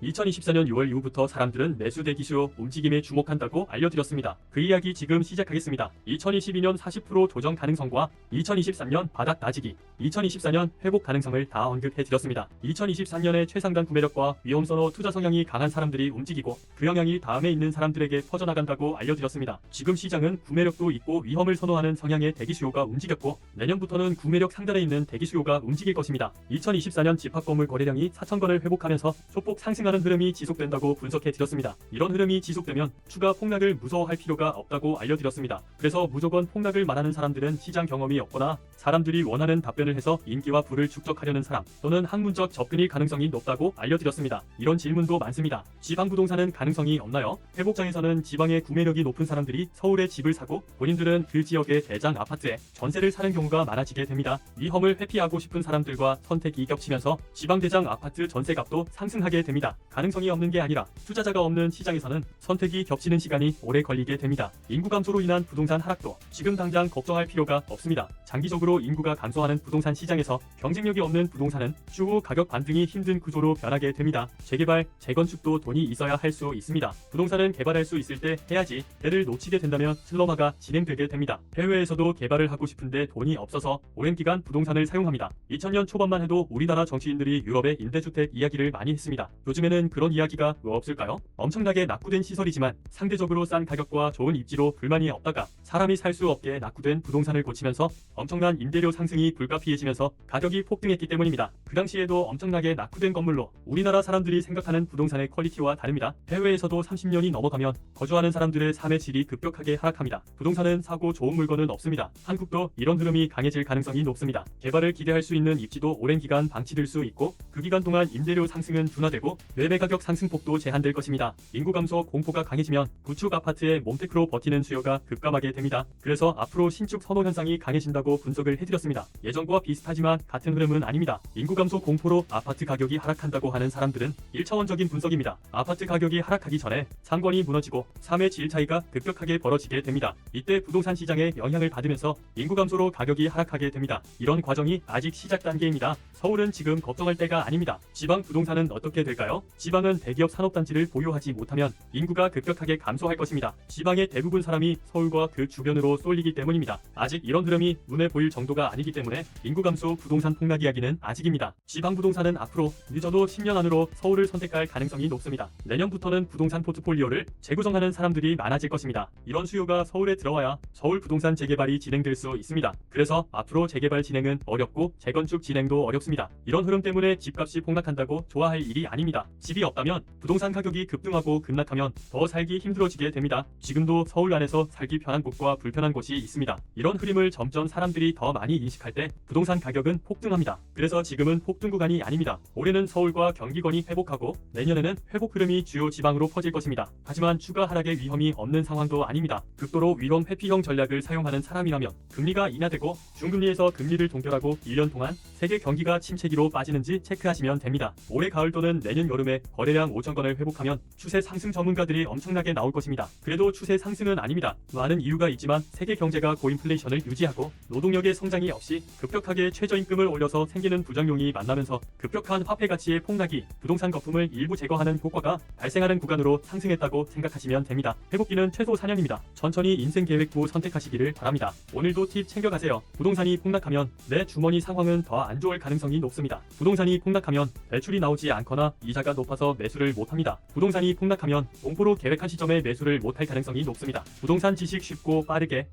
2024년 6월 이후부터 사람들은 매수 대기 수요 움직임에 주목한다고 알려드렸습니다. 그 이야기 지금 시작하겠습니다. 2022년 40% 조정 가능성과 2023년 바닥 다지기, 2024년 회복 가능성을 다 언급해드렸습니다. 2023년의 최상단 구매력과 위험선호 투자 성향이 강한 사람들이 움직이고 그 영향이 다음에 있는 사람들에게 퍼져나간다고 알려드렸습니다. 지금 시장은 구매력도 있고 위험을 선호하는 성향의 대기 수요가 움직였고 내년부터는 구매력 상단에 있는 대기 수요가 움직일 것입니다. 2024년 집합건물 거래량이 4,000건을 회복하면서 소폭 상승하는 흐름이 지속된다고 분석해드렸습니다. 이런 흐름이 지속되면 추가 폭락을 무서워할 필요가 없다고 알려드렸습니다. 그래서 무조건 폭락을 말하는 사람들은 시장 경험이 없거나 사람들이 원하는 답변을 해서 인기와 부를 축적하려는 사람 또는 학문적 접근일 가능성이 높다고 알려드렸습니다. 이런 질문도 많습니다. 지방 부동산은 가능성이 없나요? 회복장에서는 지방의 구매력이 높은 사람들이 서울에 집을 사고 본인들은 그 지역의 대장 아파트에 전세를 사는 경우가 많아지게 됩니다. 위험을 회피하고 싶은 사람들과 선택이 겹치면서 지방 대장 아파트 전세값도 상승하게 됩니다. 가능성이 없는 게 아니라 투자자가 없는 시장에서는 선택이 겹치는 시간이 오래 걸리게 됩니다. 인구 감소로 인한 부동산 하락도 지금 당장 걱정할 필요가 없습니다. 장기적으로 인구가 감소하는 부동산 시장에서 경쟁력이 없는 부동산은 추후 가격 반등이 힘든 구조로 변하게 됩니다. 재개발, 재건축도 돈이 있어야 할 수 있습니다. 부동산은 개발할 수 있을 때 해야지 때를 놓치게 된다면 슬럼화가 진행되게 됩니다. 해외에서도 개발을 하고 싶은데 돈이 없어서 오랜 기간 부동산을 사용합니다. 2000년 초반만 해도 우리나라 정치인들이 유럽의 임대주택 이야기를 많이 했습니다. 요즘에는 그런 이야기가 왜 없을까요? 엄청나게 낙후된 시설이지만 상대적으로 싼 가격과 좋은 입지로 불만이 없다가 사람이 살 수 없게 낙후된 부동산을 고치면서 엄청난 임대료 상승이 불가피해지면서 가격이 폭등했기 때문입니다. 그 당시에도 엄청나게 낙후된 건물로 우리나라 사람들이 생각하는 부동산의 퀄리티와 다릅니다. 해외에서도 30년이 넘어가면 거주하는 사람들의 삶의 질이 급격하게 하락합니다. 부동산은 사고 좋은 물건은 없습니다. 한국도 이런 흐름이 강해질 가능성이 높습니다. 개발을 기대할 수 있는 입지도 오랜 기간 방치될 수 있고 그 기간 동안 임대료 상승은 둔화되고 매매 가격 상승폭도 제한될 것입니다. 인구 감소 공포가 강해지면 구축 아파트의 몸테크로 버티는 수요가 급감하게 됩니다. 그래서 앞으로 신축 선호 현상이 강해진다고 분석을 해드렸습니다. 예전과 비슷하지만 같은 흐름은 아닙니다. 인구 감소 공포로 아파트 가격이 하락한다고 하는 사람들은 1차원적인 분석입니다. 아파트 가격이 하락하기 전에 상권이 무너지고 삶의 질 차이가 급격하게 벌어지게 됩니다. 이때 부동산 시장에 영향을 받으면서 인구 감소로 가격이 하락하게 됩니다. 이런 과정이 아직 시작 단계입니다. 서울은 지금 걱정할 때가 아닙니다. 지방 부동산은 어떻게 될까요? 지방은 대기업 산업단지를 보유하지 못하면 인구가 급격하게 감소할 것입니다. 지방의 대부분 사람이 서울과 그 주변으로 쏠리기 때문입니다. 아직 이런 흐름이 눈에 보일 정도가 아니기 때문에 인구 감소 부동산 폭락 이야기는 아직입니다. 지방 부동산은 앞으로 늦어도 10년 안으로 서울을 선택할 가능성이 높습니다. 내년부터는 부동산 포트폴리오를 재구성하는 사람들이 많아질 것입니다. 이런 수요가 서울에 들어와야 서울 부동산 재개발이 진행될 수 있습니다. 그래서 앞으로 재개발 진행은 어렵고 재건축 진행도 어렵습니다. 이런 흐름 때문에 집값이 폭락한다고 좋아할 일이 아닙니다. 집이 없다면 부동산 가격이 급등하고 급락하면 더 살기 힘들어지게 됩니다. 지금도 서울 안에서 살기 편한 곳과 불편한 곳이 있습니다. 이런 흐름을 점점 사람들이 더 많이 인식할 때 부동산 가격은 폭등합니다. 그래서 지금은 폭등 구간이 아닙니다. 올해는 서울과 경기권이 회복하고 내년에는 회복 흐름이 주요 지방으로 퍼질 것입니다. 하지만 추가 하락의 위험이 없는 상황도 아닙니다. 극도로 위험 회피형 전략을 사용하는 사람이라면 금리가 인하되고 중금리에서 금리를 동결하고 1년 동안 세계 경기가 침체기로 빠지는지 체크하시면 됩니다. 올해 가을 또는 내년 여름에 거래량 5,000건을 회복하면 추세 상승 전문가들이 엄청나게 나올 것입니다. 그래도 추세 상승은 아닙니다. 많은 이유가 있지만 세계 경제가 고인플레이션을 유지하고 노동력의 성장이 없이 급격하게 최저임금을 올려서 생기는 부작용이 만나면서 급격한 화폐 가치의 폭락이 부동산 거품을 일부 제거하는 효과가 발생하는 구간으로 상승했다고 생각하시면 됩니다. 회복기는 최소 4년입니다. 천천히 인생 계획부 선택하시기를 바랍니다. 오늘도 팁 챙겨가세요. 부동산이 폭락하면 내 주머니 상황은 더 안 좋을 가능성이 높습니다. 부동산이 폭락하면 대출이 나오지 않거나 이자가 높아서 매수를 못합니다. 부동산이 폭락하면 공포로 계획한 시점에 매수를 못할 가능성이 높습니다. 부동산 지식 쉽고 빠르게